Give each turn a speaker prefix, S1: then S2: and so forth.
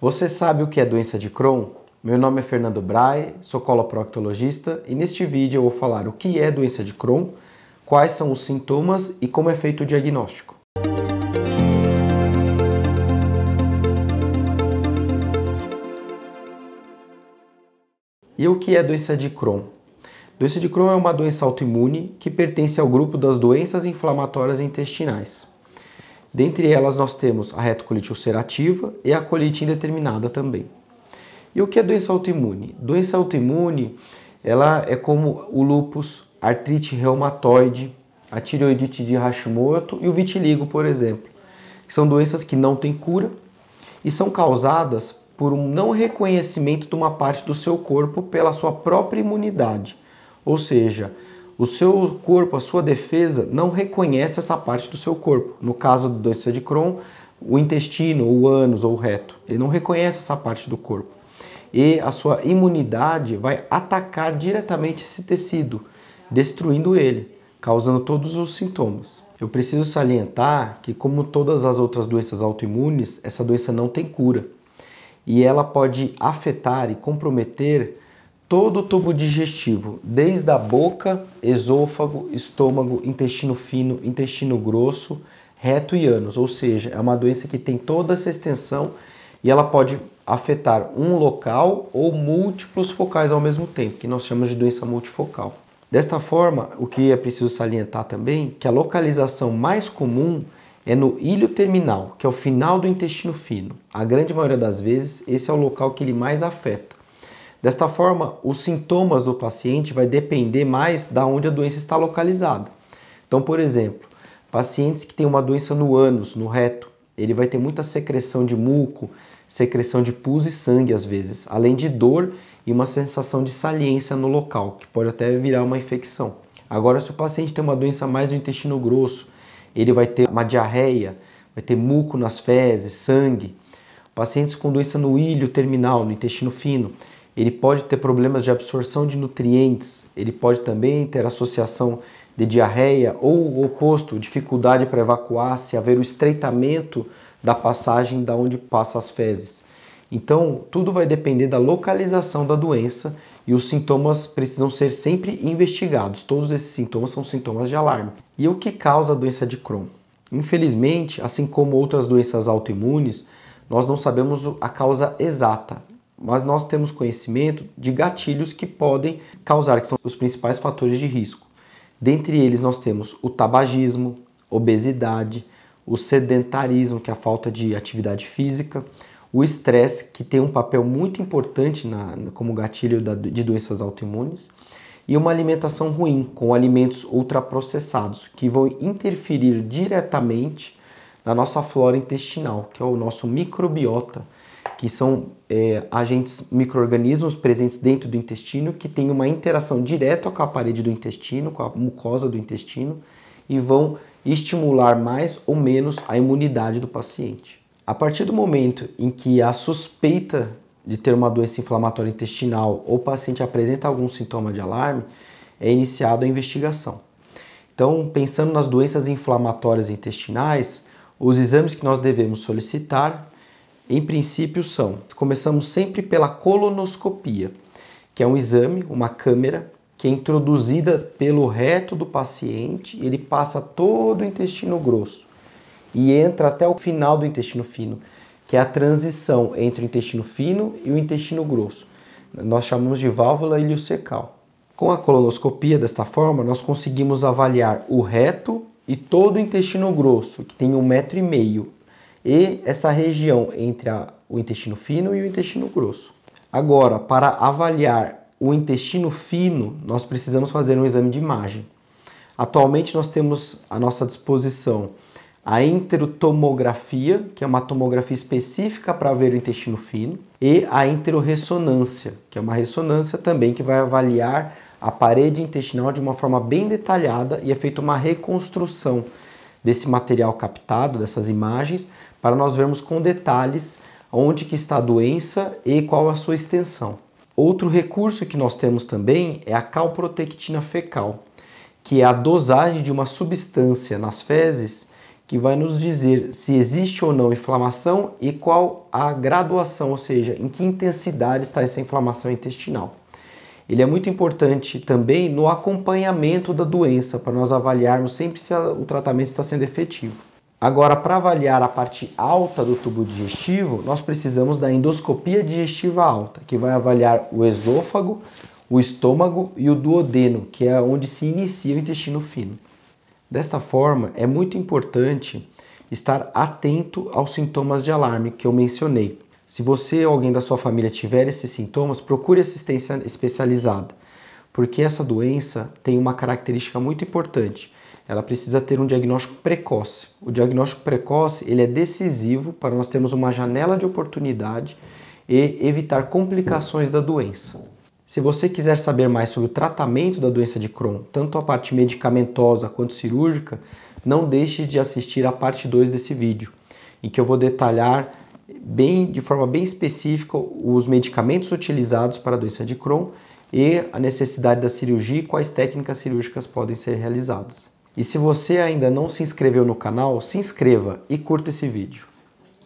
S1: Você sabe o que é doença de Crohn? Meu nome é Fernando Bray, sou coloproctologista e neste vídeo eu vou falar o que é doença de Crohn, quais são os sintomas e como é feito o diagnóstico. E o que é doença de Crohn? Doença de Crohn é uma doença autoimune que pertence ao grupo das doenças inflamatórias intestinais. Dentre elas nós temos a retocolite ulcerativa e a colite indeterminada também. E o que é doença autoimune? Doença autoimune, ela é como o lúpus, a artrite reumatoide, a tireoidite de Hashimoto e o vitiligo, por exemplo, que são doenças que não têm cura e são causadas por um não reconhecimento de uma parte do seu corpo pela sua própria imunidade. Ou seja, o seu corpo, a sua defesa, não reconhece essa parte do seu corpo. No caso da doença de Crohn, o intestino, o ânus ou o reto, ele não reconhece essa parte do corpo. E a sua imunidade vai atacar diretamente esse tecido, destruindo ele, causando todos os sintomas. Eu preciso salientar que, como todas as outras doenças autoimunes, essa doença não tem cura. E ela pode afetar e comprometer todo o tubo digestivo, desde a boca, esôfago, estômago, intestino fino, intestino grosso, reto e ânus. Ou seja, é uma doença que tem toda essa extensão e ela pode afetar um local ou múltiplos focais ao mesmo tempo, que nós chamamos de doença multifocal. Desta forma, o que é preciso salientar também é que a localização mais comum é no ilho terminal, que é o final do intestino fino. A grande maioria das vezes, esse é o local que ele mais afeta. Desta forma, os sintomas do paciente vai depender mais da onde a doença está localizada. Então, por exemplo, pacientes que têm uma doença no ânus, no reto, ele vai ter muita secreção de muco, secreção de pus e sangue às vezes, além de dor e uma sensação de saliência no local, que pode até virar uma infecção. Agora, se o paciente tem uma doença mais no intestino grosso, ele vai ter uma diarreia, vai ter muco nas fezes, sangue. Pacientes com doença no ilho terminal, no intestino fino, ele pode ter problemas de absorção de nutrientes, ele pode também ter associação de diarreia ou o oposto, dificuldade para evacuar, se haver o estreitamento da passagem da onde passa as fezes. Então, tudo vai depender da localização da doença e os sintomas precisam ser sempre investigados. Todos esses sintomas são sintomas de alarme. E o que causa a doença de Crohn? Infelizmente, assim como outras doenças autoimunes, nós não sabemos a causa exata, mas nós temos conhecimento de gatilhos que podem causar, que são os principais fatores de risco. Dentre eles nós temos o tabagismo, obesidade, o sedentarismo, que é a falta de atividade física, o estresse, que tem um papel muito importante como gatilho de doenças autoimunes, e uma alimentação ruim, com alimentos ultraprocessados, que vão interferir diretamente na nossa flora intestinal, que é o nosso microbiota, que são agentes, micro-organismos presentes dentro do intestino, que têm uma interação direta com a parede do intestino, com a mucosa do intestino, e vão estimular mais ou menos a imunidade do paciente. A partir do momento em que há suspeita de ter uma doença inflamatória intestinal ou o paciente apresenta algum sintoma de alarme, é iniciada a investigação. Então, pensando nas doenças inflamatórias intestinais, os exames que nós devemos solicitar, em princípio, começamos sempre pela colonoscopia, que é um exame, uma câmera, que é introduzida pelo reto do paciente, ele passa todo o intestino grosso e entra até o final do intestino fino, que é a transição entre o intestino fino e o intestino grosso. Nós chamamos de válvula iliocecal. Com a colonoscopia, desta forma, nós conseguimos avaliar o reto e todo o intestino grosso, que tem 1,5 metro, e essa região entre o intestino fino e o intestino grosso. Agora, para avaliar o intestino fino, nós precisamos fazer um exame de imagem. Atualmente nós temos à nossa disposição a enterotomografia, que é uma tomografia específica para ver o intestino fino, e a enterorressonância, que é uma ressonância também que vai avaliar a parede intestinal de uma forma bem detalhada e é feita uma reconstrução desse material captado, dessas imagens, para nós vermos com detalhes onde que está a doença e qual a sua extensão. Outro recurso que nós temos também é a calprotectina fecal, que é a dosagem de uma substância nas fezes que vai nos dizer se existe ou não inflamação e qual a graduação, ou seja, em que intensidade está essa inflamação intestinal. Ele é muito importante também no acompanhamento da doença, para nós avaliarmos sempre se o tratamento está sendo efetivo. Agora, para avaliar a parte alta do tubo digestivo, nós precisamos da endoscopia digestiva alta, que vai avaliar o esôfago, o estômago e o duodeno, que é onde se inicia o intestino fino. Desta forma, é muito importante estar atento aos sintomas de alarme que eu mencionei. Se você ou alguém da sua família tiver esses sintomas, procure assistência especializada, porque essa doença tem uma característica muito importante. Ela precisa ter um diagnóstico precoce. O diagnóstico precoce ele é decisivo para nós termos uma janela de oportunidade e evitar complicações da doença. Se você quiser saber mais sobre o tratamento da doença de Crohn, tanto a parte medicamentosa quanto cirúrgica, não deixe de assistir a parte 2 desse vídeo, em que eu vou detalhar de forma bem específica os medicamentos utilizados para a doença de Crohn e a necessidade da cirurgia e quais técnicas cirúrgicas podem ser realizadas. E se você ainda não se inscreveu no canal, se inscreva e curta esse vídeo.